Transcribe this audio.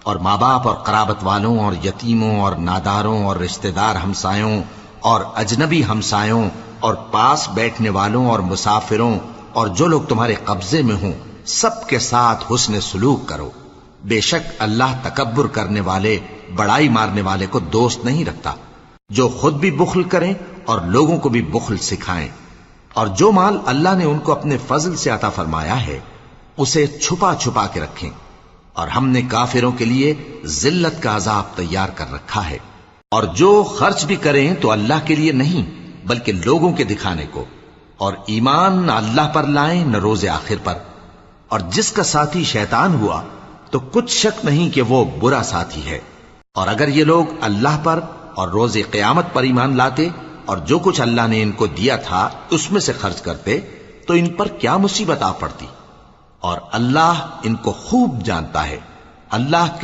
اور ماں باپ اور قرابت والوں اور یتیموں اور ناداروں اور رشتہ دار ہمسایوں اور اجنبی ہمسایوں اور پاس بیٹھنے والوں اور مسافروں اور جو لوگ تمہارے قبضے میں ہوں سب کے ساتھ حسن سلوک کرو۔ بے شک اللہ تکبر کرنے والے، بڑائی مارنے والے کو دوست نہیں رکھتا۔ جو خود بھی بخل کریں اور لوگوں کو بھی بخل سکھائیں، اور جو مال اللہ نے ان کو اپنے فضل سے عطا فرمایا ہے اسے چھپا چھپا کے رکھیں، اور ہم نے کافروں کے لیے ذلت کا عذاب تیار کر رکھا ہے۔ اور جو خرچ بھی کریں تو اللہ کے لیے نہیں بلکہ لوگوں کے دکھانے کو، اور ایمان نہ اللہ پر لائیں نہ روز آخر پر۔ اور جس کا ساتھی شیطان ہوا تو کچھ شک نہیں کہ وہ برا ساتھی ہے۔ اور اگر یہ لوگ اللہ پر اور روز قیامت پر ایمان لاتے اور جو کچھ اللہ نے ان کو دیا تھا اس میں سے خرچ کرتے تو ان پر کیا مصیبت آ پڑتی، اور اللہ ان کو خوب جانتا ہے۔ اللہ